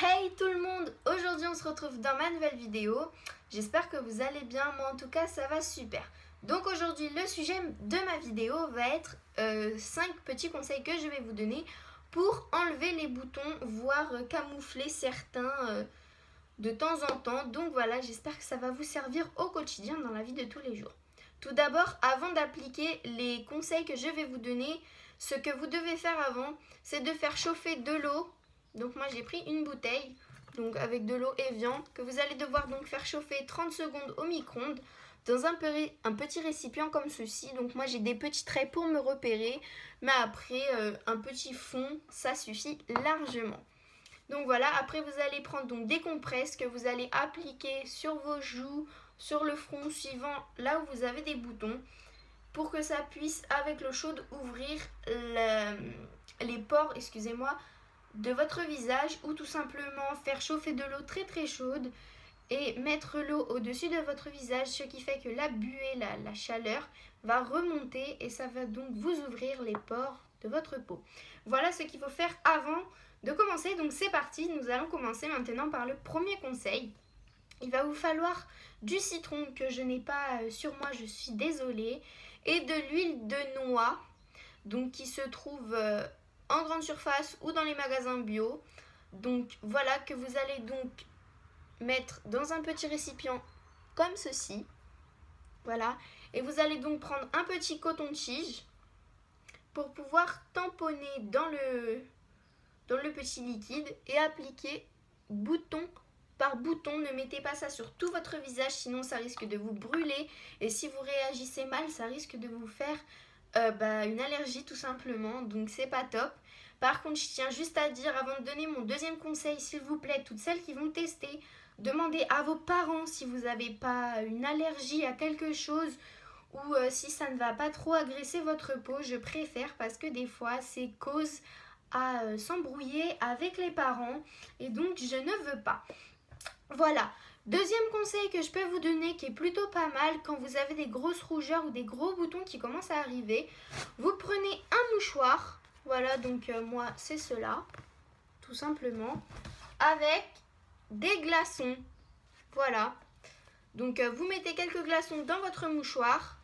Hey tout le monde, aujourd'hui on se retrouve dans ma nouvelle vidéo. J'espère que vous allez bien, moi en tout cas ça va super. Donc aujourd'hui le sujet de ma vidéo va être 5 petits conseils que je vais vous donner pour enlever les boutons, voire camoufler certains de temps en temps. Donc voilà, j'espère que ça va vous servir au quotidien dans la vie de tous les jours. Tout d'abord, avant d'appliquer les conseils que je vais vous donner, ce que vous devez faire avant, c'est de faire chauffer de l'eau. Donc moi j'ai pris une bouteille donc avec de l'eau Evian que vous allez devoir donc faire chauffer 30 secondes au micro-ondes dans un petit récipient comme ceci. Donc moi j'ai des petits traits pour me repérer, mais après un petit fond ça suffit largement. Donc voilà, après vous allez prendre donc des compresses que vous allez appliquer sur vos joues, sur le front suivant là où vous avez des boutons, pour que ça puisse avec l'eau chaude ouvrir les pores, excusez-moi, de votre visage, ou tout simplement faire chauffer de l'eau très très chaude et mettre l'eau au-dessus de votre visage, ce qui fait que la buée, la chaleur va remonter et ça va donc vous ouvrir les pores de votre peau. Voilà ce qu'il faut faire avant de commencer. Donc c'est parti, nous allons commencer maintenant par le premier conseil. Il va vous falloir du citron que je n'ai pas sur moi, je suis désolée, et de l'huile de noix, donc qui se trouve en grande surface ou dans les magasins bio. Donc voilà, que vous allez donc mettre dans un petit récipient comme ceci. Voilà, et vous allez donc prendre un petit coton-tige pour pouvoir tamponner dans le petit liquide et appliquer bouton par bouton. Ne mettez pas ça sur tout votre visage, sinon ça risque de vous brûler, et si vous réagissez mal, ça risque de vous faire une allergie tout simplement, donc c'est pas top. Par contre, je tiens juste à dire avant de donner mon deuxième conseil, s'il vous plaît, toutes celles qui vont tester, demandez à vos parents si vous n'avez pas une allergie à quelque chose, ou si ça ne va pas trop agresser votre peau. Je préfère, parce que des fois c'est cause à s'embrouiller avec les parents, et donc je ne veux pas. Voilà. Deuxième conseil que je peux vous donner, qui est plutôt pas mal quand vous avez des grosses rougeurs ou des gros boutons qui commencent à arriver, vous prenez un mouchoir, voilà, donc moi c'est cela, tout simplement, avec des glaçons, voilà. Donc vous mettez quelques glaçons dans votre mouchoir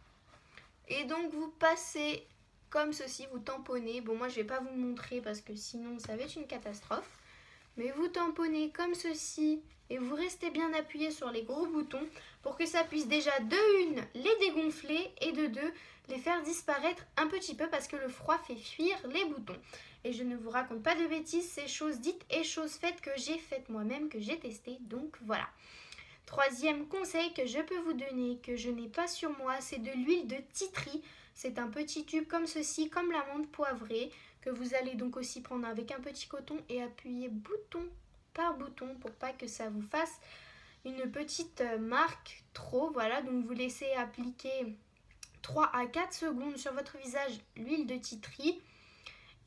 et donc vous passez comme ceci, vous tamponnez. Bon, moi je vais pas vous le montrer parce que sinon ça va être une catastrophe, mais vous tamponnez comme ceci et vous restez bien appuyé sur les gros boutons pour que ça puisse déjà de une les dégonfler et de deux les faire disparaître un petit peu, parce que le froid fait fuir les boutons. Et je ne vous raconte pas de bêtises, c'est chose dite et chose faite, que j'ai faite moi-même, que j'ai testé, donc voilà. Troisième conseil que je peux vous donner, que je n'ai pas sur moi, c'est de l'huile de titri. C'est un petit tube comme ceci, comme la menthe poivrée, que vous allez donc aussi prendre avec un petit coton et appuyer bouton par bouton pour pas que ça vous fasse une petite marque trop. Voilà, donc vous laissez appliquer 3 à 4 secondes sur votre visage l'huile de titri.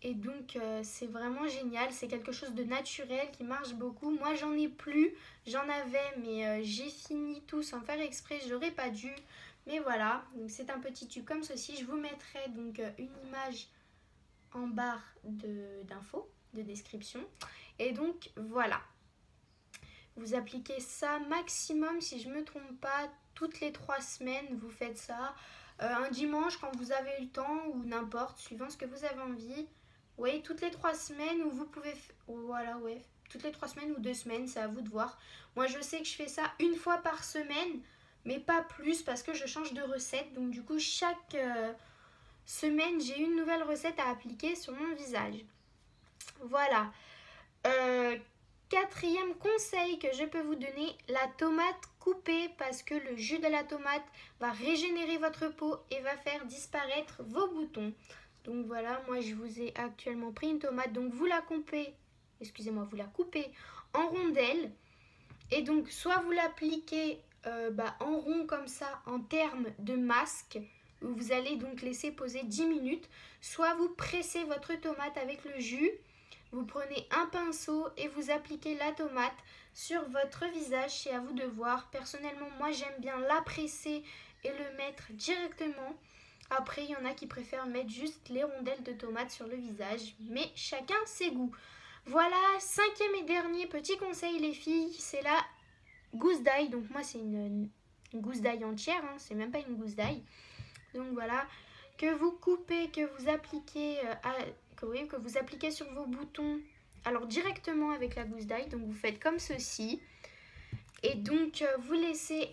Et donc c'est vraiment génial, c'est quelque chose de naturel qui marche beaucoup. Moi j'en ai plus, j'en avais, mais j'ai fini tout sans faire exprès, j'aurais pas dû. Mais voilà, donc c'est un petit tube comme ceci. Je vous mettrai donc une image en barre d'infos, de description. Et donc voilà, vous appliquez ça maximum, si je me trompe pas, toutes les 3 semaines, vous faites ça. Un dimanche quand vous avez le temps, ou n'importe, suivant ce que vous avez envie. Oui, toutes les 3 semaines, ou vous pouvez... Voilà, ouais, toutes les 3 semaines ou 2 semaines, c'est à vous de voir. Moi, je sais que je fais ça une fois par semaine, mais pas plus, parce que je change de recette. Donc du coup, chaque semaine, j'ai une nouvelle recette à appliquer sur mon visage. Voilà. Quatrième conseil que je peux vous donner, la tomate coupée, parce que le jus de la tomate va régénérer votre peau et va faire disparaître vos boutons. Donc voilà, moi je vous ai actuellement pris une tomate, donc vous la coupez, vous la coupez en rondelles, et donc soit vous l'appliquez en rond comme ça, en termes de masque, où vous allez donc laisser poser 10 minutes, soit vous pressez votre tomate avec le jus. Vous prenez un pinceau et vous appliquez la tomate sur votre visage, c'est à vous de voir. Personnellement, moi j'aime bien la presser et le mettre directement. Après, il y en a qui préfèrent mettre juste les rondelles de tomates sur le visage, mais chacun ses goûts. Voilà, cinquième et dernier petit conseil les filles, c'est la gousse d'ail. Donc moi c'est une gousse d'ail entière, hein, c'est même pas une gousse d'ail. Donc voilà, que vous coupez, que vous appliquez, que vous appliquez sur vos boutons. Alors directement avec la gousse d'ail, donc vous faites comme ceci. Et donc vous laissez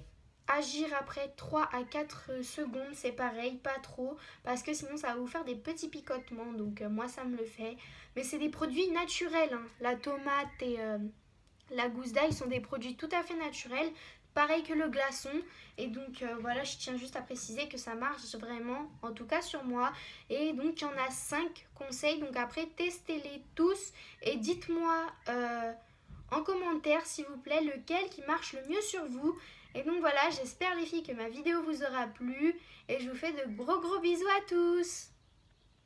agir après 3 à 4 secondes, c'est pareil, pas trop, parce que sinon ça va vous faire des petits picotements, donc moi ça me le fait. Mais c'est des produits naturels, hein. La tomate et la gousse d'ail sont des produits tout à fait naturels, pareil que le glaçon. Et donc voilà, je tiens juste à préciser que ça marche vraiment, en tout cas sur moi. Et donc il y en a 5 conseils, donc après testez-les tous et dites-moi en commentaire s'il vous plaît lequel qui marche le mieux sur vous. Et donc voilà, j'espère les filles que ma vidéo vous aura plu et je vous fais de gros bisous à tous.